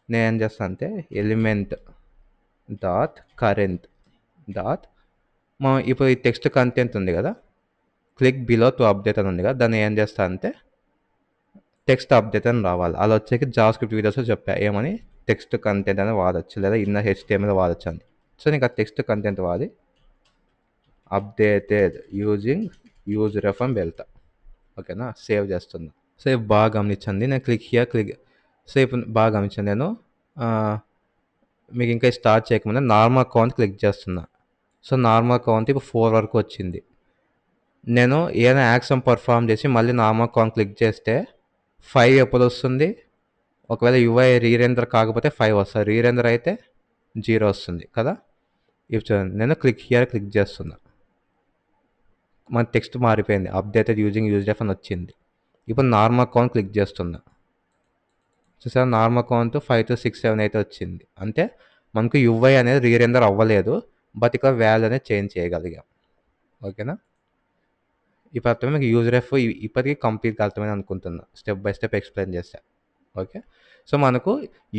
నేను ఏం చేస్తాను అంటే ఎలిమెంట్ డాట్ కరెంట్ డాట్ ఇప్పుడు ఈ టెక్స్ట్ కంటెంట్ ఉంది కదా, క్లిక్ బిలో టు అప్డేట్ అని ఉంది కదా, దాన్ని ఏం చేస్తా అంటే టెక్స్ట్ అప్డేట్ అని రావాలి. అలా వచ్చేకి జావాస్క్రిప్ట్ వీడియోస్లో చెప్పా ఏమని, టెక్స్ట్ కంటెంట్ అని వాడచ్చు లేదా ఇన్నర్ HTML వాడచ్చు అని. సో నీకు ఆ టెక్స్ట్ కంటెంట్ వాడి అప్డేటెడ్ యూజింగ్ యూజ్ రెఫ్ అని వెళ్తా. ఓకేనా. సేవ్ చేస్తున్నా. సో ఇప్పుడు బాగా గమనించండి, నేను క్లిక్ హియర్ క్లిక్. సో ఇప్పుడు బాగా గమనించండి, నేను మీకు ఇంకా స్టార్ట్ చేయకముందే నార్మల్ కౌంట్ క్లిక్ చేస్తున్నా. సో నార్మల్ కౌంట్ ఇప్పుడు 4 వరకు వచ్చింది. నేను ఏదైనా యాక్షన్ పర్ఫామ్ చేసి మళ్ళీ నార్మల్ కౌంట్ క్లిక్ చేస్తే 5 ఎప్పుడు వస్తుంది, ఒకవేళ యుఐ రీరెండర్ కాకపోతే 5 వస్తుంది, రీరెండర్ అయితే 0 వస్తుంది కదా. ఇప్పుడు చూడండి, నేను క్లిక్ హియర్ క్లిక్ చేస్తున్నా, మన టెక్స్ట్ మారిపోయింది, అప్డేటెడ్ యూజింగ్ యూజ్ రెఫ్ అని వచ్చింది. ఇప్పుడు నార్మల్ కౌంట్ క్లిక్ చేస్తున్నా, చూసారా నార్మల్ కౌంట్ 5 to 6 7 అయితే వచ్చింది. అంటే మనకు యుఐ అనేది రీరెండర్ అవ్వలేదు, బట్ ఇక్కడ వాల్యూ అనేది చేంజ్ చేయగలిగాం. ఓకేనా. ఇప్పుడు అర్థమే మీకు యూజ్ రెఫ్ ఇప్పటికీ కంప్లీట్గా అర్థమైంది అనుకుంటున్నా, స్టెప్ బై స్టెప్ ఎక్స్ప్లెయిన్ చేస్తా. ఓకే. సో మనకు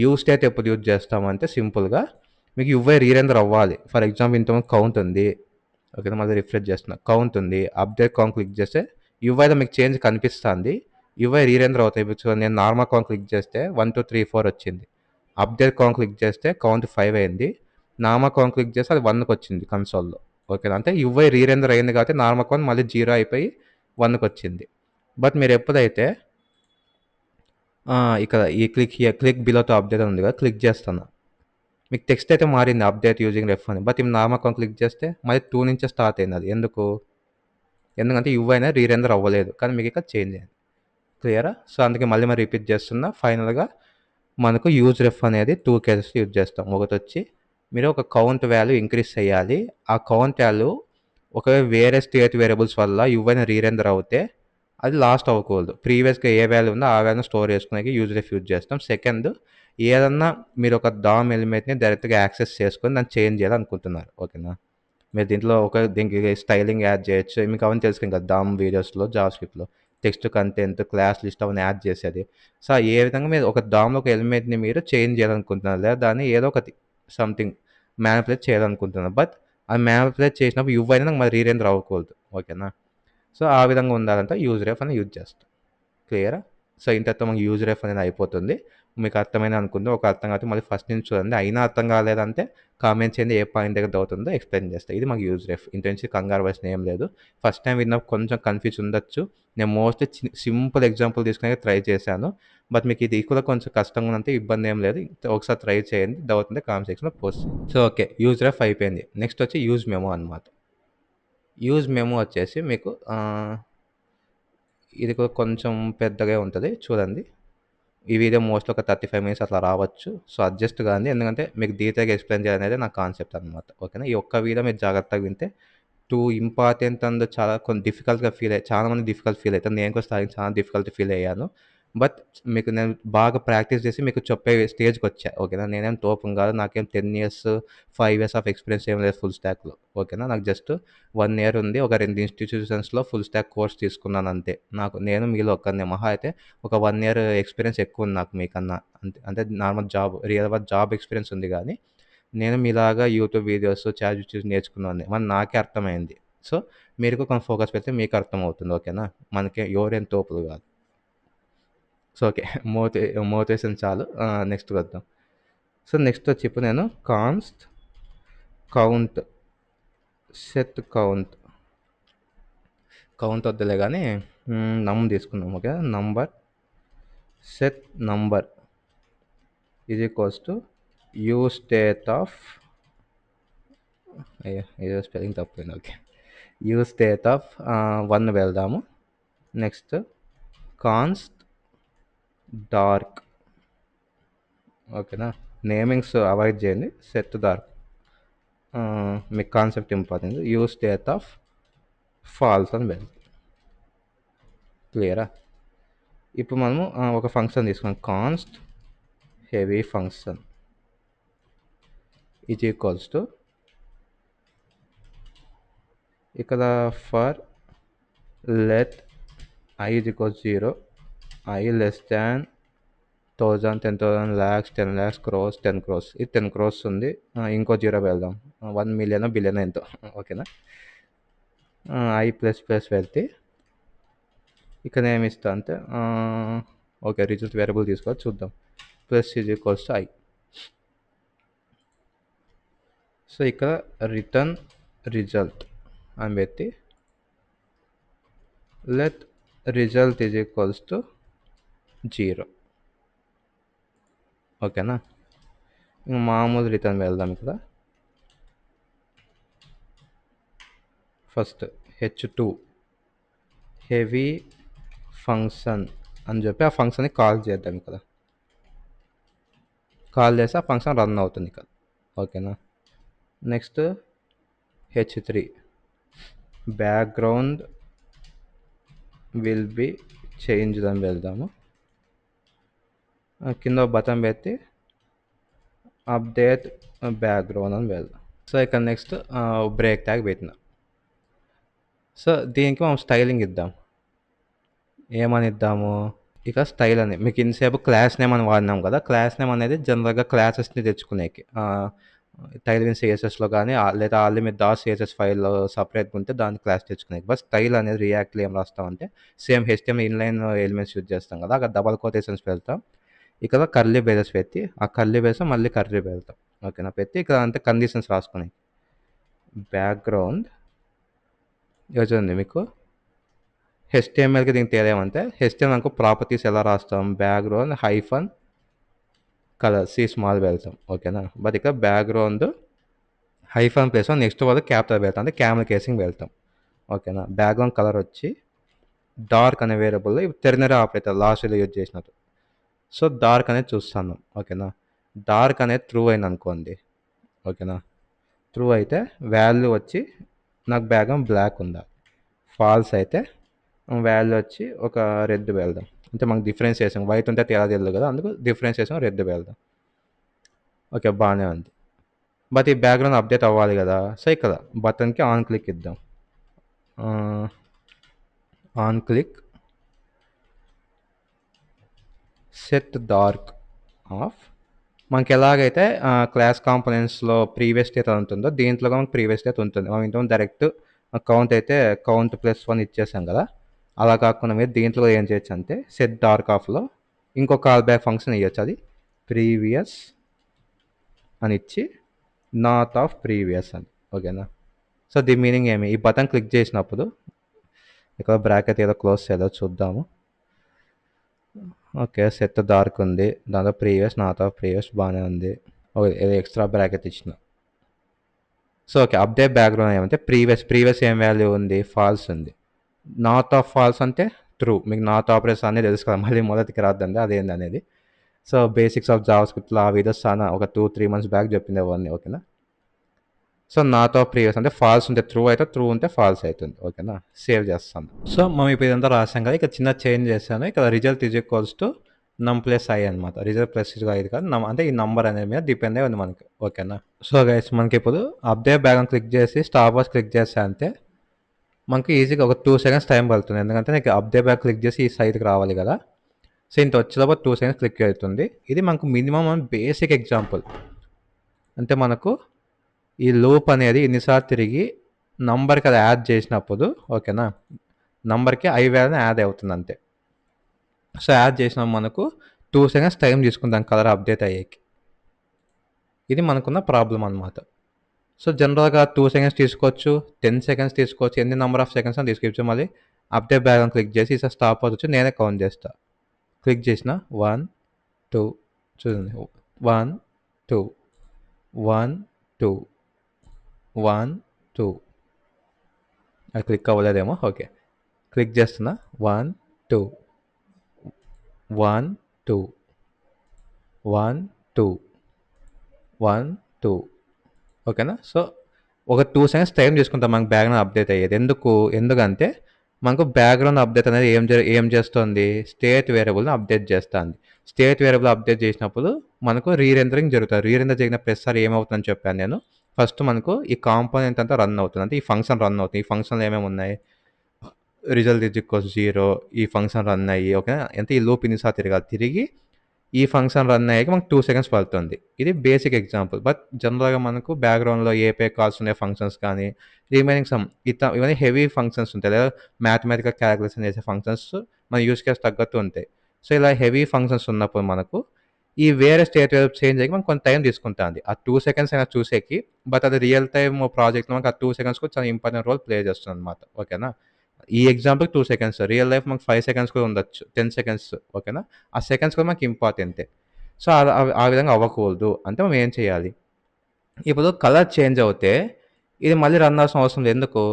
యూజ్ స్టేట్ ఎప్పుడు యూజ్ చేస్తామంటే సింపుల్గా మీకు యుఐ రీరెండర్ అవ్వాలి. ఫర్ ఎగ్జాంపుల్ ఇంతకుముందు కౌంట్ ఉంది. ఓకేనా. మళ్ళీ రిఫ్రెష్ చేస్తున్నా, కౌంట్ ఉంది, అప్డేట్ కౌంట్ క్లిక్ చేస్తే యుఐలో మీకు చేంజ్ కనిపిస్తుంది, యుఐ రీరెండర్ అవుతాయి. ఇప్పుడు నేను నార్మల్ కౌంట్ క్లిక్ చేస్తే 1 2 3 4 వచ్చింది, అప్డేట్ కౌంట్ క్లిక్ చేస్తే కౌంట్ 5 అయింది, నార్మల్ కౌంట్ క్లిక్ చేస్తే అది 1కి వచ్చింది కన్సోల్లో. ఓకేనా. అంటే యుఐ రీరెండర్ అయింది కాబట్టి నార్మల్ కౌంట్ మళ్ళీ 0 అయిపోయి 1కి వచ్చింది. బట్ మీరు ఎప్పుడైతే ఇక్కడ ఈ క్లిక్ బిలో టు అప్డేట్ ఉంది కదా, క్లిక్ చేస్తున్నా, మీకు టెక్స్ట్ అయితే మారింది అప్డేట్ యూజింగ్ రెఫ్ అని. బట్ ఈ నార్మల్ కౌంట్ క్లిక్ చేస్తే మళ్ళీ 2 నుంచే స్టార్ట్ అయింది అది. ఎందుకంటే యుఐ అనేది రీరెండర్ అవ్వలేదు, కానీ మీకు ఇక్కడ చేంజ్ అయింది. క్లియరా. సో అందుకే మళ్ళీ రిపీట్ చేస్తున్నా. ఫైనల్గా మనకు యూజ్ రెఫ్ అనేది 2 కేసెస్ యూజ్ చేస్తాం. ఒకటి వచ్చి మీరు ఒక కౌంట్ వాల్యూ ఇంక్రీజ్ చేయాలి, ఆ కౌంట్ వాల్యూ ఒకవేళ వేరే స్టేట్ వేరియబుల్స్ వల్ల యుఐని రీరెండర్ అవుతే అది లాస్ట్ అవ్వకూడదు, ప్రీవియస్గా ఏ వాల్యూ ఉందో ఆ వాల్యూని స్టోర్ చేసుకునే యూజ్ రెఫ్ యూజ్ చేస్తాం. సెకండ్, ఏదన్నా మీరు ఒక డామ్ ఎలిమెంట్ని డైరెక్ట్గా యాక్సెస్ చేసుకొని దాన్ని చేంజ్ చేయాలనుకుంటున్నారు. ఓకేనా. మీరు దీంట్లో దీనికి స్టైలింగ్ యాడ్ చేయొచ్చు, మీకు అవన్నీ తెలుసుకుని కదా డామ్ వీడియోస్లో జావాస్క్రిప్ట్లో టెక్స్ట్ కంటెంట్ క్లాస్ లిస్ట్ అవన్నీ యాడ్ చేసేది. సో ఏ విధంగా మీరు ఒక డామ్లో ఒక ఎలిమెంట్ని మీరు చేంజ్ చేయాలనుకుంటున్నారు, లేదా దాన్ని ఏదో ఒకటి సంథింగ్ మ్యానిపులేట్ చేయాలనుకుంటున్నారు. బట్ అది మ్యానిపులేట్ చేసినప్పుడు యుఐ అనేది మరి రీరెండర్ అవ్వకూడదు. ఓకేనా. సో ఆ విధంగా ఉండాలంటే యూజ్ రెఫ్ అని యూజ్ చేస్తాం. క్లియరా. సో ఇంతతో మనకి యూజ్ రెఫ్ అనేది అయిపోతుంది. మీకు అర్థమైంది అనుకుంటే, ఒక అర్థం కాకపోతే మళ్ళీ ఫస్ట్ నుంచి చూడండి. అయినా అర్థం కాలేదంటే కామెంట్ చేయండి. ఏ పాయింట్ దగ్గర డౌట్ ఉందో ఎక్స్‌ప్లెయిన్ చేస్తా. ఇది మాకు యూజ్ రెఫ్. ఇంత నుంచి కంగారు పడాల్సిన ఏం లేదు. ఫస్ట్ టైమ్ విన్నప్పుడు కొంచెం కన్‌ఫ్యూజ్ ఉండొచ్చు. నేను మోస్ట్‌లీ సింపుల్ ఎగ్జాంపుల్ తీసుకునే ట్రై చేశాను. బట్ మీకు ఇది కూడా కొంచెం కష్టంగా ఉందంటే ఇబ్బంది ఏం లేదు. ఒకసారి ట్రై చేయండి. డౌట్ ఉంటే కామెంట్ సెక్షన్‌లో పోస్ట్ చేయండి. So, okay. యూజ్ రెఫ్ అయిపోయింది. నెక్స్ట్ వచ్చి యూజ్ మెమో అనమాట. యూజ్ మెమో వచ్చేసి మీకు ఇది కూడా కొంచెం పెద్దగా ఉంటది చూడండి. ఈ వీడియో మోస్ట్‌లీ ఒక 35 మినిట్స్ అట్లా రావచ్చు. సో, అడ్జస్ట్ కాండి. ఎందుకంటే మీకు డీటెయిల్‌గా ఎక్స్‌ప్లెయిన్ చేయాలనేదే నా కాన్సెప్ట్ అనమాట. ఓకేనా. ఈ ఒక్క వీడియో మీరు జాగ్రత్తగా వింటే టూ ఇంపార్టెంట్ అండ్ చాలా కొంచెం డిఫికల్ట్‌గా చాలామంది డిఫికల్ట్ ఫీల్ అయితారు. నేను కూడా స్టార్టింగ్ చాలా డిఫికల్ట్ ఫీల్ అయ్యాను. బట్ మీకు నేను బాగా ప్రాక్టీస్ చేసి మీకు చెప్పే స్టేజ్‌కొచ్చా. ఓకేనా. నేనేం తోపుని కాదు. నాకేం 10 ఇయర్స్, 5 ఇయర్స్ ఆఫ్ ఎక్స్‌పీరియన్స్ ఏం లేదు ఫుల్ స్టాక్‌లో. ఓకేనా. నాకు జస్ట్ 1 ఇయర్ ఉంది. ఒక 2 ఇన్‌స్టిట్యూషన్స్‌లో ఫుల్ స్టాక్ కోర్స్ తీసుకున్నాను అంతే. నేను మీలో ఒక్కడినే. మహా అయితే ఒక 1 ఇయర్ ఎక్స్‌పీరియన్స్ ఎక్కువ ఉంది నాకు మీకన్నా. అంతే. అంటే normal real work job experience ఉంది గానీ, నేను మీలాగా యూట్యూబ్ వీడియోస్, చాట్‌జిపిటి చూసి నేర్చుకున్నోడిని. మరి నాకే అర్థమైంది. సో, మీరు కూడా కొంచెం ఫోకస్ పెడితే మీకు అర్థమవుతుంది. ఓకేనా. మనకి ఎవరేం తోపులు కాదు. So, okay. మోటి మోటివేషన్ చాలు. నెక్స్ట్‌కి వద్దాం. సో, నెక్స్ట్ వచ్చి ఇప్పుడు నేను కౌంట్, సెట్ కౌంట్ వద్దులే గానీ తీసుకుందాం. Okay. Set number is equals to use state of అయ్యో! ఏదో స్పెల్లింగ్ తప్పిపోయింది. ఓకే. యూజ్ స్టేట్ ఆఫ్ 1 వెళ్దాము. Next const dark. ఓకేనా. నేమింగ్స్ అవాయిడ్ చేయండి. Set dark. మీకు concept important. Use state of false అని వెళ్దాం. క్లియరా. ఇప్పుడు మనము ఒక ఫంక్షన్ తీసుకున్నాం. Const heavy function is equals to ఇక్కడ for let I is equals 0, I less than 1000, 10,000, lakhs, 10 lakhs, crores, 10 crores. ఇది 10 crores ఉంది. ఇంకో 0 వెళ్దాం. 1 మిలియన్ బిలియన్ ఎంతో. ఓకేనా. I ప్లస్ వెళ్తే ఇక్కడ ఏమి ఇస్తా అంటే ఓకే. రిజల్ట్ వేరియబుల్ తీసుకోవాలి చూద్దాం. Plus is equals to I. So, ఇక్కడ రిటర్న్ రిజల్ట్ అని పెట్టి let result is equals to 0. ఓకేనా. మామూలు రిటర్న్ వెళ్దాం. ఇక్కడ ఫస్ట్ h2 హెవీ ఫంక్షన్ అని చెప్పి ఆ ఫంక్షన్ని కాల్ చేద్దాం. ఇక్కడ కాల్ చేస్తే ఆ ఫంక్షన్ రన్ అవుతుంది ఇక్కడ. ఓకేనా. Next h3 background will be changed అని వెళ్దాము. కింద బటన్ పెట్టి అప్డేట్ బ్యాక్గ్రౌండ్ అని వెళ్దాం. సో, ఇక్కడ నెక్స్ట్ బ్రేక్ ట్యాగ్ పెట్టిన. సో, దీనికి మనం స్టైలింగ్ ఇద్దాం. ఏమని ఇద్దాము. ఇక స్టైల్ అని మీకు ఇంతసేపు క్లాస్ నేమ్ అని వాడినాం కదా. క్లాస్ నేమ్ అనేది జనరల్గా క్లాసెస్ని తెచ్చుకునేకి టైల్విన్ సిఎస్ఎస్లో కానీ లేదా ఆల్రెడీ మీరు సిఎస్ఎస్ ఫైల్లో సపరేట్గా ఉంటే దాన్ని క్లాస్ తెచ్చుకునేకి. బట్ స్టైల్ అనేది రియాక్ట్లో ఏం రాస్తామంటే same HTML inline elements use చేస్తాం కదా. అక్కడ డబల్ కోటేషన్స్ పెడతాం. ఇక్కడ కర్లీ బ్రేసెస్ పెట్టి ఆ కర్లీ బ్రేస్ మళ్ళీ కర్లీ పెడతాం. ఓకేనా. పెట్టి ఇక్కడ అంతే కండిషన్స్ రాసుకుని బ్యాక్గ్రౌండ్ చూడండి. మీకు HTMLకి దీనికి తేడా ఏమంటే HTML అనుకో ప్రాపర్టీస్ ఎలా రాస్తాం. బ్యాక్గ్రౌండ్ హైఫన్ కలర్ స్మాల్ వెళ్తాం. ఓకేనా. బట్ ఇక్కడ బ్యాక్గ్రౌండ్ హైఫన్ ప్లేస్ నెక్స్ట్ వాళ్ళు క్యాపిటల్ వెళ్తాం. అంటే క్యామెల్ కేసింగ్ వెళ్తాం. ఓకేనా. బ్యాక్గ్రౌండ్ కలర్ వచ్చి డార్క్ అనే వేరియబుల్ టెర్నరీ ఆపరేటర్ లాస్ట్లో యూజ్ చేసినట్టు. సో, డార్క్ అనేది చూస్తాను. ఓకేనా. డార్క్ అనేది ట్రూ అయింది అనుకోండి. ఓకేనా. ట్రూ అయితే వాల్యూ వచ్చి నాకు బ్యాక్గ్రౌండ్ బ్లాక్ ఉందా. ఫాల్స్ అయితే వాల్యూ వచ్చి ఒక రెడ్ వెళ్దాం. అంటే మనకు డిఫరెన్షియేషన్ వైట్ ఉంటే తేడా తెలియదు కదా. అందుకు డిఫరెన్షియేషన్ రెడ్ వెళ్దాం. ఓకే. బాగానే ఉంది. బట్ ఈ బ్యాక్గ్రౌండ్ అప్డేట్ అవ్వాలి కదా. సో, ఇక్కడ బటన్కి ఆన్ క్లిక్ ఇద్దాం. On click set dark of. మనకి ఎలాగైతే క్లాస్ కాంపోనెంట్స్లో ప్రీవియస్ స్టేట్ ఉంటుందో దీంట్లో మనకు ప్రీవియస్ స్టేట్ ఉంటుంది. మనం ఇంతకుముందు డైరెక్ట్ కౌంట్ +1 ఇచ్చేసాం కదా. అలా కాకుండా మీరు దీంట్లో ఏం చేయొచ్చు అంటే సెట్ డార్క్ ఆఫ్లో ఇంకో కాల్ బ్యాక్ ఫంక్షన్ ఇవ్వచ్చు, అది ప్రీవియస్ అని ఇచ్చి నాట్ ఆఫ్ ప్రీవియస్ అని. ఓకేనా. సో దీని మీనింగ్ ఏమి, ఈ బటన్ క్లిక్ చేసినప్పుడు ఇక్కడ బ్రాకెట్ ఏదో క్లోజ్ చేయాలో చూద్దాము. ఓకే, సెట్ డార్క్ ఉంది, దాంట్లో ప్రీవియస్ నాట్ ఆఫ్ ప్రీవియస్ బాగానే ఉంది. ఓకే, ఏదో ఎక్స్ట్రా బ్రాకెట్ ఇచ్చిన. సో ఓకే, అప్డేట్ బ్యాక్గ్రౌండ్ ఏమంటే ప్రీవియస్ ఏం వాల్యూ ఉంది, ఫాల్స్ ఉంది. నాట్ ఆఫ్ ఫాల్స్ అంటే ట్రూ. మీకు నాట్ ఆపరేషన్ అనేది తెలుసు కదా, మళ్ళీ మొదటికి రాద్దండి అదేంది అనేది. సో బేసిక్స్ ఆఫ్ జావా స్క్రిప్ట్లో ఆ వీడియోస్ చాలా ఒక 2-3 months బ్యాక్ చెప్పింది అవన్నీ. ఓకేనా. సో నాట్ ఆఫ్ ప్రీవియస్ అంటే ఫాల్స్ ఉంటే ట్రూ అయితే, ట్రూ ఉంటే ఫాల్స్ అవుతుంది. ఓకేనా, సేవ్ చేస్తాను. సో మనం ఇప్పుడు ఇదంతా రాసాం కదా, ఇక్కడ చిన్న చేంజ్ చేశాను. ఇక్కడ రిజల్ట్ ఈజ్ ఈక్వల్స్ టు నమ్ ప్లస్ ఐ అనమాట. రిజల్ట్ ప్లస్ ఐదు కాదు, అంటే ఈ నంబర్ అనేది మీద డిపెండ్ అయి ఉంది మనకి. ఓకేనా. సో గైస్ మనకి ఇప్పుడు అప్డేట్ బ్యాక్ క్లిక్ చేసి స్టాప్ వాచ్ క్లిక్ చేస్తే అంతే మనకి ఈజీగా ఒక 2 seconds టైం పడుతుంది. ఎందుకంటే నీకు అప్డేట్ బ్యాక్ క్లిక్ చేసి ఈ సైట్కి రావాలి కదా. సో ఇంత వచ్చేలోపు 2 seconds క్లిక్ అవుతుంది. ఇది మనకు మినిమం బేసిక్ ఎగ్జాంపుల్. అంటే మనకు ఈ లూప్ అనేది ఎన్నిసార్లు తిరిగి నంబర్కి అది యాడ్ చేసినప్పుడు, ఓకేనా, నంబర్కి ఐ వాల్యూని యాడ్ అవుతుంది అంతే. సో యాడ్ చేసినా మనకు 2 seconds టైం తీసుకుందాం కలర్ అప్డేట్ అయ్యేకి. ఇది మనకున్న ప్రాబ్లం అనమాట. సో జనరల్గా 2 seconds తీసుకోవచ్చు, 10 seconds తీసుకోవచ్చు, ఎన్ని నెంబర్ ఆఫ్ సెకండ్స్ అని తీసుకోవచ్చు. మళ్ళీ అప్డేట్ బ్యాక్ క్లిక్ చేసి ఈసారి స్టాప్ వచ్చి నేనే కౌంట్ చేస్తా. క్లిక్ చేసిన 1 2 చూడండి, 1 2 1 2 1 2. అది క్లిక్ అవ్వలేదేమో. ఓకే, క్లిక్ చేస్తున్నా 1 2 1 2 1 2 1 2. ఓకేనా. సో ఒక 2 seconds టైం తీసుకుంటాం మనకు బ్యాక్గ్రౌండ్ అప్డేట్ అయ్యేది. ఎందుకంటే మనకు బ్యాక్గ్రౌండ్ అప్డేట్ అనేది ఏం చేస్తుంది, స్టేట్ వేరియబుల్ని అప్డేట్ చేస్తుంది. స్టేట్ వేరియబుల్ అప్డేట్ చేసినప్పుడు మనకు రీరెండరింగ్ జరుగుతుంది. రీరెండర్ జరిగిన ప్రతిసారి ఏమవుతుందని చెప్పాను నేను. ఫస్ట్ మనకు ఈ కాంపోనెంట్ అంతా రన్ అవుతుంది, అంటే ఈ ఫంక్షన్ రన్ అవుతుంది. ఈ ఫంక్షన్లో ఏమేమి ఉన్నాయి, రిజల్ట్ ఈజ్ ఈక్వల్స్ 0, ఈ ఫంక్షన్ రన్ అయ్యి, ఓకేనా, అంటే ఈ లూప్ ఇన్నిసార్లు తిరిగి ఈ ఫంక్షన్ రన్ అయ్యాక మనకు 2 seconds పడుతుంది. ఇది బేసిక్ ఎగ్జాంపుల్. బట్ జనరల్గా మనకు బ్యాక్గ్రౌండ్లో ఏపీ కాల్స్ ఉండే ఫంక్షన్స్ కానీ రిమైనింగ్ ఇవన్నీ హెవీ ఫంక్షన్స్ ఉంటాయి, లేదా మ్యాథమెటికల్ క్యాలిక్యులేషన్ చేసే ఫంక్షన్స్ మన యూస్ కేస్ తగ్గట్టు ఉంటాయి. సో ఇలా హెవీ ఫంక్షన్స్ ఉన్నప్పుడు మనకు ఈ వేరే స్టేట్ వేరియబుల్ చేంజ్ అయ్యి మనకు కొంత టైం తీసుకుంటుంది ఆ 2 seconds అయినా చూసేకి. బట్ అది రియల్ టైమ్ ప్రాజెక్ట్లో మనకు ఆ 2 seconds కూడా చాలా ఇంపార్టెంట్ రోల్ ప్లే చేస్తుంది అనమాట. ఓకేనా. ఈ ఎగ్జాంపుల్ 2 seconds, రియల్ లైఫ్ మనకు 5 seconds కూడా ఉండొచ్చు, 10 seconds. ఓకేనా, ఆ సెకండ్స్ కూడా మనకి ఇంపార్టెంటే. సో ఆ విధంగా అవ్వకూడదు అంటే మనం ఏం చేయాలి, ఇప్పుడు కలర్ చేంజ్ అవుతే ఇది మళ్ళీ రన్ అవసరం అవసరం లేదు. ఎందుకు,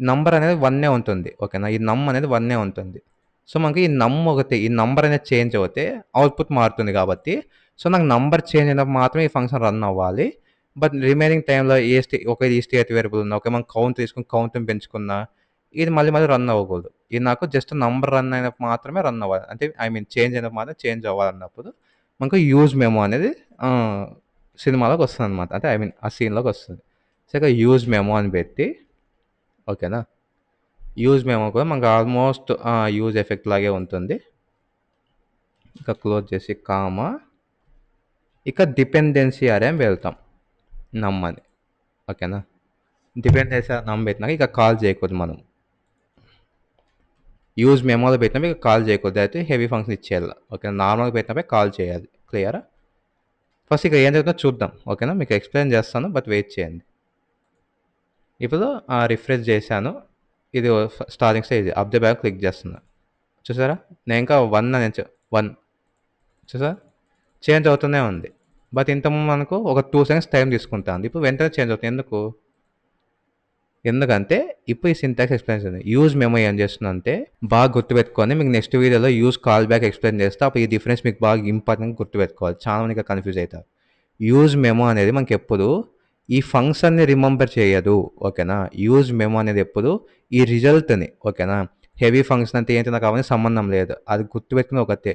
నంబర్ అనేది 1 ఉంటుంది. ఓకేనా, ఈ నమ్ అనేది 1 ఉంటుంది. సో మనకి ఈ ఈ నంబర్ అనేది చేంజ్ అవుతే అవుట్పుట్ మారుతుంది కాబట్టి, సో నాకు నంబర్ చేంజ్ అయినప్పుడు మాత్రమే ఈ ఫంక్షన్ రన్ అవ్వాలి. బట్ రిమైనింగ్ టైంలో ఈ స్టేట్ వేరియబుల్ ఉన్నా, ఓకే, మనం కౌంట్ తీసుకుని కౌంట్ని పెంచుకున్నా ఇది మళ్ళీ రన్ అవ్వకూడదు. ఇది నాకు జస్ట్ నంబర్ రన్ అయినప్పుడు మాత్రమే రన్ అవ్వాలి. అంటే చేంజ్ అయినప్పుడు మాత్రం చేంజ్ అవ్వాలన్నప్పుడు మనకు యూజ్ మెమో అనేది సినిమాలోకి వస్తుంది అనమాట. అంటే ఆ సీన్లోకి వస్తుంది. సో ఇక యూజ్ మెమో అని పెట్టి, ఓకేనా, యూజ్ మెమో కూడా మనకు ఆల్మోస్ట్ యూజ్ ఎఫెక్ట్ లాగే ఉంటుంది. ఇక క్లోజ్ చేసి కామా, ఇక డిపెండెన్సీ అరే వెళ్తాం నమ్మని. ఓకేనా, డిపెండెన్సీ నమ్మ పెట్టినాక ఇక కాల్ చేయకూడదు మనం. యూజ్ మెమోలో పెట్టినప్పుడు ఇక కాల్ చేయకూడదు, అయితే హెవీ ఫంక్షన్ ఇచ్చేయాలి. ఓకే, నార్మల్గా పెట్టినప్పుడు కాల్ చేయాలి. క్లియరా. ఫస్ట్ ఇక ఏం జరుగుతుందో చూద్దాం. ఓకేనా, మీకు ఎక్స్ప్లెయిన్ చేస్తాను, బట్ వెయిట్ చేయండి. ఇప్పుడు రిఫ్రెష్ చేశాను, ఇది starting stage. Update back click చేస్తున్నా, చూసారా, నేను ఇంకా 1 చూసారా చేంజ్ అవుతూనే ఉంది. బట్ ఇంతకుముందు మనకు ఒక 2 seconds టైం తీసుకుంటుంది, ఇప్పుడు వెంటనే చేంజ్ అవుతుంది. ఎందుకంటే ఇప్పుడు ఈ సింటాక్స్ ఎక్స్ప్లెయిన్ చేయండి. యూజ్ మెమో ఏం చేస్తుందంటే బాగా గుర్తుపెట్టుకొని మీకు నెక్స్ట్ వీడియోలో యూజ్ కాల్ బ్యాక్ ఎక్స్ప్లెయిన్ చేస్తే అప్పుడు ఈ డిఫరెన్స్ మీకు బాగా ఇంపార్టెంట్గా గుర్తుపెట్టుకోవాలి. చాలా మంది కన్ఫ్యూజ్ అవుతారు. యూజ్ మెమో అనేది మనకి ఎప్పుడు ఈ ఫంక్షన్ని రిమెంబర్ చేయదు. ఓకేనా, యూజ్ మెమో అనేది ఎప్పుడు ఈ రిజల్ట్ని, ఓకేనా, హెవీ ఫంక్షన్ అంటే ఏంటి నాకు అవన్నీ సంబంధం లేదు, అది గుర్తుపెట్టుకుని ఒకటే,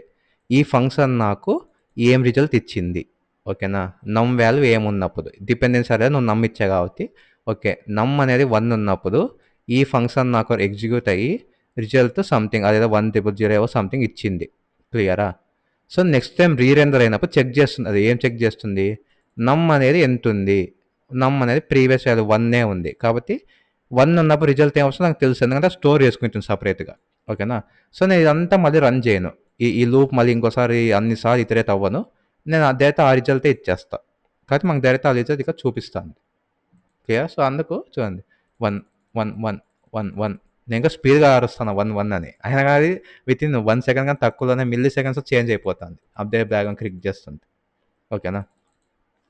ఈ ఫంక్షన్ నాకు ఏం రిజల్ట్ ఇచ్చింది. ఓకేనా, నమ్ వాల్యూ ఏమున్నప్పుడు డిపెండెన్సీ అనేది నువ్వు నమ్మిచ్చా కాబట్టి, ఓకే, నమ్ అనేది 1 ఉన్నప్పుడు ఈ ఫంక్షన్ నాకు ఎగ్జిక్యూట్ అయ్యి రిజల్ట్ సంథింగ్ అదేదో 1000 ఏవో సంథింగ్ ఇచ్చింది. క్లియరా. సో నెక్స్ట్ టైం రీరెండర్ అయినప్పుడు చెక్ చేస్తుంది. అది ఏం చెక్ చేస్తుంది, నమ్ అనేది ఎంత ఉంది, నమ్ అనేది ప్రీవియస్ వాల్యూ 1 ఉంది కాబట్టి 1 ఉన్నప్పుడు రిజల్ట్ ఏమొస్తుందో నాకు తెలుసు, ఎందుకంటే స్టోర్ చేసుకుంటుంది సపరేట్గా. ఓకేనా? సో, నేను ఇదంతా మళ్ళీ రన్ చేయను. ఈ లూప్ మళ్ళీ ఇంకోసారి అన్ని సార్లు ఇటరేట్ అవ్వను. నేను డైరెక్ట్ ఆ రిజల్టే ఇచ్చేస్తా. కాకపోతే మనకు డైరెక్ట్ ఆ రిజల్ట్ ఇక్కడ చూపిస్తాంది. క్లియర్? సో, అందుకు చూడండి 1, 1, 1, 1, 1 నేను ఇంకా స్పీడ్‌గా అరుస్తాను 1, 1 అని. అయినా గాని వితిన్ 1 సెకండ్ కన్నా తక్కువలోనే మిల్లీ సెకండ్స్‌లో చేంజ్ అయిపోతాంది. అప్‌డేట్ బ్యాక్‌గ్రౌండ్ క్లిక్ చేస్తుంటే. ఓకేనా?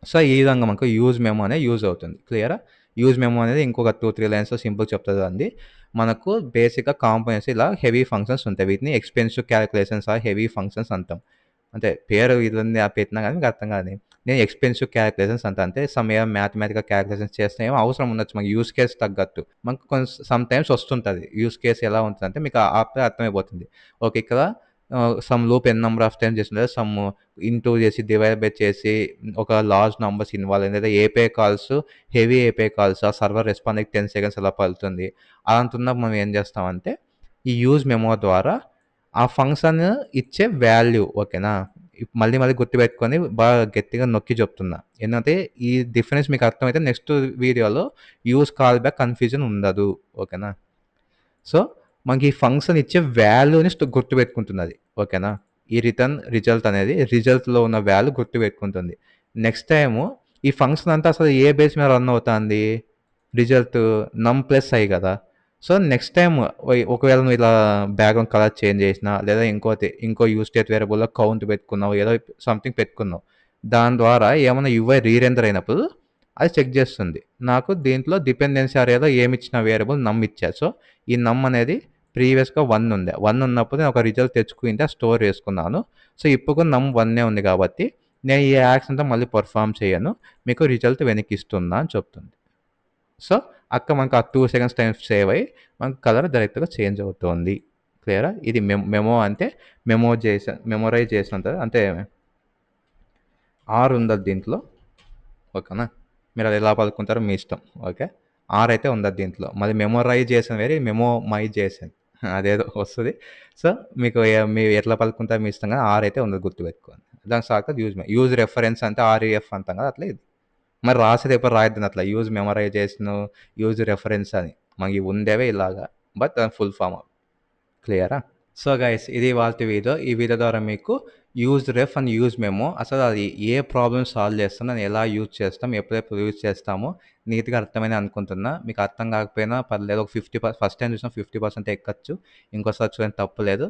సో, ఈ విధంగా మనకు యూజ్ మెమో అనేది యూజ్ అవుతుంది. క్లియరా? యూజ్ మెమో అనేది ఇంకొక 2, 3 లైన్స్‌లో సింపుల్‌గా చెప్తా చూడండి. మనకు బేసిక్‌గా కాంపోనెంట్స్ ఇలా హెవీ ఫంక్షన్స్ ఉంటాయి. వీటిని expensive calculations or heavy functions అంటాం. అంటే పేరు ఇదన్నీ పెట్టినా గానీ మీకు అర్థం కాదని. నేను ఎక్స్‌పెన్సివ్ కాలిక్యులేషన్స్ అంటా. అంటే ఏం మ్యాథమెటికల్ కాలిక్యులేషన్స్ చేస్తే ఏమో అవసరం ఉండొచ్చు. మనకి యూజ్ కేస్ తగ్గట్టు. మనకు సమ్ టైమ్స్ వస్తుంటది. యూజ్ కేస్ ఎలా ఉంటదంటే మీకు అప్పుడే అర్థమైపోతుంది. ఓకే. ఇక్కడ sum loop n number of times చేసింది. సమ్ ఇంటూ చేసి, డివైడ్ బై చేసి ఒక లార్జ్ నంబర్స్ ఇన్వాల్వ్ అయింది. లేదా API calls, heavy API calls ఆ సర్వర్ రెస్పాండ్‌కి 10 సెకండ్స్ అలా పడుతుంది. అలాంటున్నప్పుడు మనం ఏం చేస్తామంటే, ఈ యూజ్ మెమో ద్వారా ఆ ఫంక్షన్ ఇచ్చే వాల్యూ ఓకేనా? మళ్ళీ మళ్ళీ గుర్తుపెట్టుకొని బాగా గట్టిగా నొక్కి చెప్తున్నా. ఏందంటే ఈ డిఫరెన్స్ మీకు అర్థమైతే నెక్స్ట్ వీడియోలో యూజ్ కాల్ బ్యాక్ కన్‌ఫ్యూజన్ ఉండదు. ఓకేనా? సో, మనకి ఈ ఫంక్షన్ ఇచ్చే వాల్యూని గుర్తుపెట్టుకుంటున్నది. ఓకేనా? ఈ రిటర్న్ రిజల్ట్ అనేది రిజల్ట్‌లో ఉన్న వాల్యూ గుర్తుపెట్టుకుంటుంది. నెక్స్ట్ టైము ఈ ఫంక్షన్ అంతా అసలు ఏ బేస్ మీద రన్ అవుతాంది? రిజల్ట్ నమ్ ప్లస్ ఐ గదా! సో, నెక్స్ట్ టైమ్ ఒకవేళ నువ్వు ఇలా బ్యాక్‌గ్రౌండ్ కలర్ చేంజ్ చేసినా, లేదా ఇంకో యూజ్ స్టేట్ వేరియబుల్‌లో కౌంట్ పెట్టుకున్నావు, ఏదో సంథింగ్ పెట్టుకున్నావు. దాని ద్వారా ఏమన్నా యూఐ రీరెండర్ అయినప్పుడు అది చెక్ చేస్తుంది. నాకు దీంట్లో డిపెండెన్సీ అరేలో ఏమిచ్చిన వేరియబుల్ నమ్ ఇచ్చా. సో, ఈ నమ్ అనేది ప్రీవియస్‌గా 1 ఉండే. 1 ఉన్నప్పుడు నేను ఒక రిజల్ట్ తెచ్చుకుంటే స్టోర్ చేసుకున్నాను. సో, ఇప్పుడు నమ్ 1 ఉంది కాబట్టి నేను ఈ యాక్షన్ అంతా మళ్ళీ పెర్ఫార్మ్ చేయను. మీకు రిజల్ట్ వెనక్కిస్తున్నా అని చెప్తుంది. సో, అక్కడ మనకు ఆ 2 సెకండ్స్ టైం సేవ్ అయ్యి మనకు కలర్ డైరెక్ట్‌గా చేంజ్ అవుతోంది. క్లియరా? ఇది మెమో అంటే మెమోరైజ్ చేసినంత అంటే ఆర్ ఉండదు దీంట్లో. ఓకేనా? మీరు అది ఎలా పలుకుంటారో మీ ఇష్టం. ఓకే. ఆర్ అయితే ఉండదు దీంట్లో. మళ్ళీ మెమోరైజేషన్ వేరే మెమోమైజేషన్ అదేదో వస్తది. సో, మీకు మీరు ఎట్లా పలుకుంటారో మీ ఇష్టం గానీ ఆర్ అయితే ఉండదు గుర్తుపెట్టుకోండి. దానికి సాకర్ యూజ్ రెఫరెన్స్ అంటే ఆర్‌ఈఎఫ్ అంటాం కదా! అట్లా ఇది. మరి రాసేది ఎప్పుడు రాయొద్దని అట్లా యూజ్ మెమరైజేషను, యూజ్ రెఫరెన్స్ అని. మనకి ఉండేవే ఇలాగా. బట్ దాని ఫుల్ ఫార్మ్ క్లియరా? సో గైస్ ఇది ఇవాల్టి వీడియో. ఈ వీడియో ద్వారా మీకు use ref and use memo అసలు అది ఏ ప్రాబ్లమ్ సాల్వ్ చేస్తాం, దాన్ని ఎలా యూజ్ చేస్తాం, ఎప్పుడెప్పుడు యూజ్ చేస్తామో నీట్‌గా అర్థమైందని అనుకుంటున్నా. మీకు అర్థం కాకపోయినా పర్లేదు. ఒక ఫస్ట్ టైమ్ చూసినా 50% ఎక్కచ్చు. ఇంకోసారి చూడండి తప్పులేదు.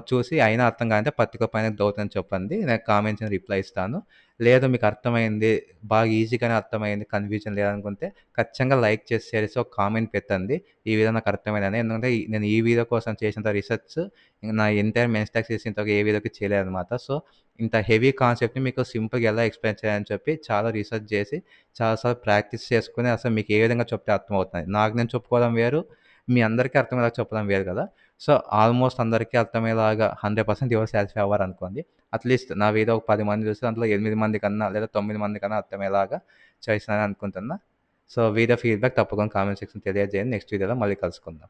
చూసి అయినా అర్థం కాదంటే పర్టిక్యులర్ పాయింట్ డౌట్ అని చెప్పండి. నేను కామెంట్స్‌ని రిప్లై ఇస్తాను. లేదు మీకు అర్థమైంది, బాగా ఈజీగానే అర్థమైంది, కన్‌ఫ్యూజన్ లేదనుకుంటే ఖచ్చితంగా లైక్ చేసి, షేర్ చేసి ఒక కామెంట్ పెట్టండి. ఈ వీడియో నాకు అర్థమైందని. ఎందుకంటే నేను ఈ వీడియో కోసం చేసినంత రిసర్చ్ నా ఎంటైర్ మెన్స్టాక్ చేసేంతవరకు ఏ వీడియోకి చేయలేదనమాట. సో, ఇంత హెవీ కాన్సెప్ట్‌ని మీకు సింపుల్‌గా ఎలా ఎక్స్‌ప్లెయిన్ చేయాలని చెప్పి చాలా రిసర్చ్ చేసి, చాలా సార్లు ప్రాక్టీస్ చేసుకొని అసలు మీకు ఏ విధంగా చెప్తే అర్థమవుతుంది. నాకు నేను చెప్పుకోవడం వేరు, మీ అందరికీ అర్థమయ్యేలాగా చెప్పడం వేరు కదా! సో, ఆల్మోస్ట్ అందరికీ అర్థమయ్యేలాగా 100% ఎవరు సాటిస్ఫై అవ్వరనుకోండి. అట్‌లీస్ట్ నా వీడియో ఒక 10 మంది చూస్తే అందులో 8 మంది కన్నా లేదా 9 మంది కన్నా అర్థమయ్యేలాగా చేసినానని అనుకుంటున్నా. సో, వీడియో ఫీడ్‌బ్యాక్ తప్పకుండా కామెంట్ సెక్షన్‌లో తెలియజేయండి. నెక్స్ట్ వీడియోలో మళ్ళీ కలుసుకుందాం.